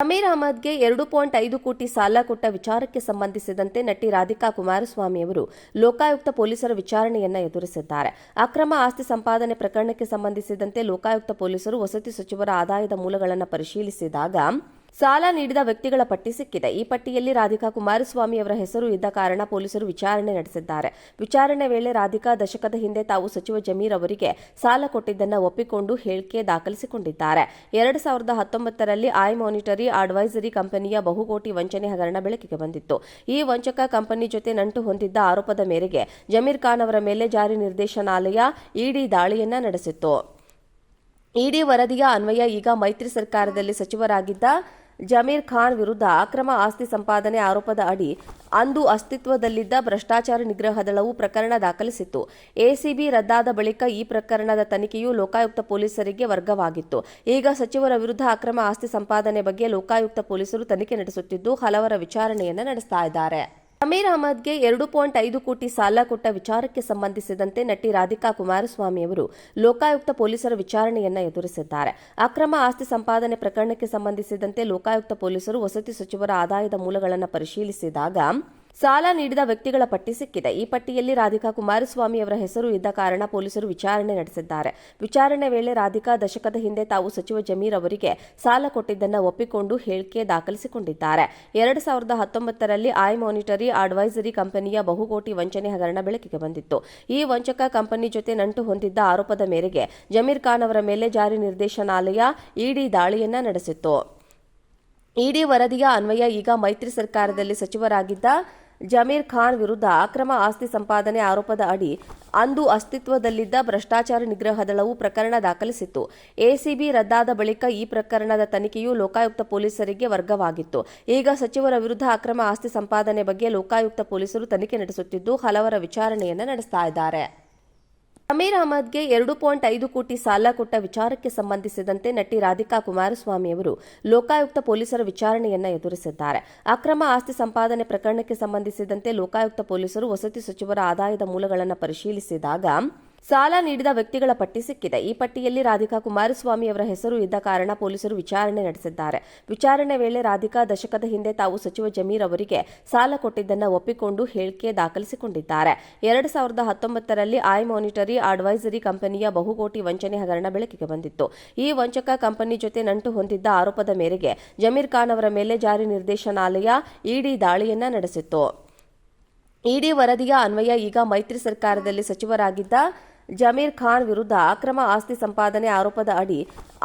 ಸಮೀರ್ ಅಹಮದ್ಗೆ 2.5 ಕೋಟಿ ಸಾಲ ಕೊಟ್ಟ ವಿಚಾರಕ್ಕೆ ಸಂಬಂಧಿಸಿದಂತೆ ನಟಿ ರಾಧಿಕಾ ಕುಮಾರಸ್ವಾಮಿ ಅವರು ಲೋಕಾಯುಕ್ತ ಪೊಲೀಸರ ವಿಚಾರಣೆಯನ್ನ ಎದುರಿಸಿದ್ದಾರೆ. ಅಕ್ರಮ ಆಸ್ತಿ ಸಂಪಾದನೆ ಪ್ರಕರಣಕ್ಕೆ ಸಂಬಂಧಿಸಿದಂತೆ ಲೋಕಾಯುಕ್ತ ಪೊಲೀಸರು ವಸತಿ ಸಚಿವರ ಆದಾಯದ ಮೂಲಗಳನ್ನು ಪರಿಶೀಲಿಸಿದಾಗ ಸಾಲ ನೀಡಿದ ವ್ಯಕ್ತಿಗಳ ಪಟ್ಟಿ ಸಿಕ್ಕಿದೆ. ಈ ಪಟ್ಟಿಯಲ್ಲಿ ರಾಧಿಕಾ ಕುಮಾರಸ್ವಾಮಿ ಅವರ ಹೆಸರು ಇದ್ದ ಕಾರಣ ಪೊಲೀಸರು ವಿಚಾರಣೆ ನಡೆಸಿದ್ದಾರೆ. ವಿಚಾರಣೆ ವೇಳೆ ರಾಧಿಕಾ ದಶಕದ ಹಿಂದೆ ತಾವು ಸಚಿವ ಜಮೀರ್ ಅವರಿಗೆ ಸಾಲ ಕೊಟ್ಟಿದ್ದನ್ನು ಒಪ್ಪಿಕೊಂಡು ಹೇಳಿಕೆ ದಾಖಲಿಸಿಕೊಂಡಿದ್ದಾರೆ. 2019ರಲ್ಲಿ ಐ ಮಾನಿಟರಿ ಅಡ್ವೈಸರಿ ಕಂಪನಿಯ ಬಹುಕೋಟಿ ವಂಚನೆ ಹಗರಣ ಬೆಳಕಿಗೆ ಬಂದಿತ್ತು. ಈ ವಂಚಕ ಕಂಪನಿ ಜೊತೆ ನಂಟು ಹೊಂದಿದ್ದ ಆರೋಪದ ಮೇರೆಗೆ ಜಮೀರ್ ಖಾನ್ ಅವರ ಮೇಲೆ ಜಾರಿ ನಿರ್ದೇಶನಾಲಯ ಇಡಿ ದಾಳಿಯನ್ನ ನಡೆಸಿತ್ತು. ಇಡಿ ವರದಿಯ ಅನ್ವಯ ಈಗ ಮೈತ್ರಿ ಸರ್ಕಾರದಲ್ಲಿ ಸಚಿವರಾಗಿದ್ದ ಜಮೀರ್ ಖಾನ್ ವಿರುದ್ಧ ಅಕ್ರಮ ಆಸ್ತಿ ಸಂಪಾದನೆ ಆರೋಪದ ಅಡಿ ಅಂದು ಅಸ್ತಿತ್ವದಲ್ಲಿದ್ದ ಭ್ರಷ್ಟಾಚಾರ ನಿಗ್ರಹ ದಳವು ಪ್ರಕರಣ ದಾಖಲಿಸಿತ್ತು. ಎಸಿಬಿ ರದ್ದಾದ ಬಳಿಕ ಈ ಪ್ರಕರಣದ ತನಿಖೆಯು ಲೋಕಾಯುಕ್ತ ಪೊಲೀಸರಿಗೆ ವರ್ಗವಾಗಿತ್ತು. ಈಗ ಸಚಿವರ ವಿರುದ್ಧ ಅಕ್ರಮ ಆಸ್ತಿ ಸಂಪಾದನೆ ಬಗ್ಗೆ ಲೋಕಾಯುಕ್ತ ಪೊಲೀಸರು ತನಿಖೆ ನಡೆಸುತ್ತಿದ್ದು ಹಲವರ ವಿಚಾರಣೆಯನ್ನು ನಡೆಸ್ತಾ ಇದ್ದಾರೆ. ಸಮೀರ್ ಅಹಮದ್ಗೆ 2.5 ಕೋಟಿ ಸಾಲ ಕೊಟ್ಟ ವಿಚಾರಕ್ಕೆ ಸಂಬಂಧಿಸಿದಂತೆ ನಟಿ ರಾಧಿಕಾ ಕುಮಾರಸ್ವಾಮಿ ಅವರು ಲೋಕಾಯುಕ್ತ ಪೊಲೀಸರ ವಿಚಾರಣೆಯನ್ನ ಎದುರಿಸಿದ್ದಾರೆ. ಅಕ್ರಮ ಆಸ್ತಿ ಸಂಪಾದನೆ ಪ್ರಕರಣಕ್ಕೆ ಸಂಬಂಧಿಸಿದಂತೆ ಲೋಕಾಯುಕ್ತ ಪೊಲೀಸರು ವಸತಿ ಸಚಿವರ ಆದಾಯದ ಮೂಲಗಳನ್ನು ಪರಿಶೀಲಿಸಿದಾಗ ಸಾಲ ನೀಡಿದ ವ್ಯಕ್ತಿಗಳ ಪಟ್ಟಿ ಸಿಕ್ಕಿದೆ. ಈ ಪಟ್ಟಿಯಲ್ಲಿ ರಾಧಿಕಾ ಕುಮಾರಸ್ವಾಮಿ ಅವರ ಹೆಸರು ಇದ್ದ ಕಾರಣ ಪೊಲೀಸರು ವಿಚಾರಣೆ ನಡೆಸಿದ್ದಾರೆ. ವಿಚಾರಣೆ ವೇಳೆ ರಾಧಿಕಾ ದಶಕದ ಹಿಂದೆ ತಾವು ಸಚಿವ ಜಮೀರ್ ಅವರಿಗೆ ಸಾಲ ಕೊಟ್ಟಿದ್ದನ್ನು ಒಪ್ಪಿಕೊಂಡು ಹೇಳಿಕೆ ದಾಖಲಿಸಿಕೊಂಡಿದ್ದಾರೆ. 2019ರಲ್ಲಿ ಐ ಮಾನಿಟರಿ ಅಡ್ವೈಸರಿ ಕಂಪನಿಯ ಬಹುಕೋಟಿ ವಂಚನೆ ಹಗರಣ ಬೆಳಕಿಗೆ ಬಂದಿತ್ತು. ಈ ವಂಚಕ ಕಂಪನಿ ಜೊತೆ ನಂಟು ಹೊಂದಿದ್ದ ಆರೋಪದ ಮೇರೆಗೆ ಜಮೀರ್ ಖಾನ್ ಅವರ ಮೇಲೆ ಜಾರಿ ನಿರ್ದೇಶನಾಲಯ ಇಡಿ ದಾಳಿಯನ್ನ ನಡೆಸಿತ್ತು. ಇಡಿ ವರದಿಯ ಅನ್ವಯ ಈಗ ಮೈತ್ರಿ ಸರ್ಕಾರದಲ್ಲಿ ಸಚಿವರಾಗಿದ್ದ ಜಮೀರ್ ಖಾನ್ ವಿರುದ್ಧ ಅಕ್ರಮ ಆಸ್ತಿ ಸಂಪಾದನೆ ಆರೋಪದ ಅಡಿ ಅಂದು ಅಸ್ತಿತ್ವದಲ್ಲಿದ್ದ ಭ್ರಷ್ಟಾಚಾರ ನಿಗ್ರಹ ದಳವು ಪ್ರಕರಣ ದಾಖಲಿಸಿತ್ತು. ಎಸಿಬಿ ರದ್ದಾದ ಬಳಿಕ ಈ ಪ್ರಕರಣದ ತನಿಖೆಯು ಲೋಕಾಯುಕ್ತ ಪೊಲೀಸರಿಗೆ ವರ್ಗವಾಗಿತ್ತು. ಈಗ ಸಚಿವರ ವಿರುದ್ಧ ಅಕ್ರಮ ಆಸ್ತಿ ಸಂಪಾದನೆ ಬಗ್ಗೆ ಲೋಕಾಯುಕ್ತ ಪೊಲೀಸರು ತನಿಖೆ ನಡೆಸುತ್ತಿದ್ದು ಹಲವರ ವಿಚಾರಣೆಯನ್ನು ನಡೆಸ್ತಾ ಇದ್ದಾರೆ. ಸಮೀರ್ ಅಹಮದ್ಗೆ 2.5 ಕೋಟಿ ಸಾಲ ಕೊಟ್ಟ ವಿಚಾರಕ್ಕೆ ಸಂಬಂಧಿಸಿದಂತೆ ನಟಿ ರಾಧಿಕಾ ಕುಮಾರಸ್ವಾಮಿ ಅವರು ಲೋಕಾಯುಕ್ತ ಪೊಲೀಸರ ವಿಚಾರಣೆಯನ್ನ ಎದುರಿಸಿದ್ದಾರೆ. ಅಕ್ರಮ ಆಸ್ತಿ ಸಂಪಾದನೆ ಪ್ರಕರಣಕ್ಕೆ ಸಂಬಂಧಿಸಿದಂತೆ ಲೋಕಾಯುಕ್ತ ಪೊಲೀಸರು ವಸತಿ ಸಚಿವರ ಆದಾಯದ ಮೂಲಗಳನ್ನು ಪರಿಶೀಲಿಸಿದಾಗ ಸಾಲ ನೀಡಿದ ವ್ಯಕ್ತಿಗಳ ಪಟ್ಟಿ ಸಿಕ್ಕಿದೆ. ಈ ಪಟ್ಟಿಯಲ್ಲಿ ರಾಧಿಕಾ ಕುಮಾರಸ್ವಾಮಿ ಅವರ ಹೆಸರು ಇದ್ದ ಕಾರಣ ಪೊಲೀಸರು ವಿಚಾರಣೆ ನಡೆಸಿದ್ದಾರೆ. ವಿಚಾರಣೆ ವೇಳೆ ರಾಧಿಕಾ ದಶಕದ ಹಿಂದೆ ತಾವು ಸಚಿವ ಜಮೀರ್ ಅವರಿಗೆ ಸಾಲ ಕೊಟ್ಟಿದ್ದನ್ನು ಒಪ್ಪಿಕೊಂಡು ಹೇಳಿಕೆ ದಾಖಲಿಸಿಕೊಂಡಿದ್ದಾರೆ. 2019ರಲ್ಲಿ ಐ ಮಾನಿಟರಿ ಅಡ್ವೈಸರಿ ಕಂಪನಿಯ ಬಹುಕೋಟಿ ವಂಚನೆ ಹಗರಣ ಬೆಳಕಿಗೆ ಬಂದಿತ್ತು. ಈ ವಂಚಕ ಕಂಪನಿ ಜೊತೆ ನಂಟು ಹೊಂದಿದ್ದ ಆರೋಪದ ಮೇರೆಗೆ ಜಮೀರ್ ಖಾನ್ ಅವರ ಮೇಲೆ ಜಾರಿ ನಿರ್ದೇಶನಾಲಯ ಇಡಿ ದಾಳಿಯನ್ನ ನಡೆಸಿತ್ತು. ಇಡಿ ವರದಿಯ ಅನ್ವಯ ಈಗ ಮೈತ್ರಿ ಸರ್ಕಾರದಲ್ಲಿ ಸಚಿವರಾಗಿದ್ದ ಜಮೀರ್ ಖಾನ್ ವಿರುದ್ಧ ಅಕ್ರಮ ಆಸ್ತಿ ಸಂಪಾದನೆ ಆರೋಪದ ಅಡಿ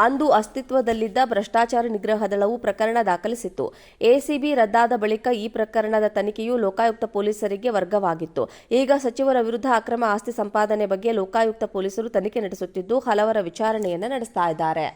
ಅಂದು ಅಸ್ತಿತ್ವದಲ್ಲಿದ್ದ ಭ್ರಷ್ಟಾಚಾರ ನಿಗ್ರಹ ದಳವು ಪ್ರಕರಣ ದಾಖಲಿಸಿತ್ತು. ಎಸಿಬಿ ರದ್ದಾದ ಬಳಿಕ ಈ ಪ್ರಕರಣದ ತನಿಖೆಯು ಲೋಕಾಯುಕ್ತ ಪೊಲೀಸರಿಗೆ ವರ್ಗವಾಗಿತ್ತು. ಈಗ ಸಚಿವರ ವಿರುದ್ಧ ಅಕ್ರಮ ಆಸ್ತಿ ಸಂಪಾದನೆ ಬಗ್ಗೆ ಲೋಕಾಯುಕ್ತ ಪೊಲೀಸರು ತನಿಖೆ ನಡೆಸುತ್ತಿದ್ದು ಹಲವರ ವಿಚಾರಣೆಯನ್ನು ನಡೆಸ್ತಾ ಇದ್ದಾರೆ.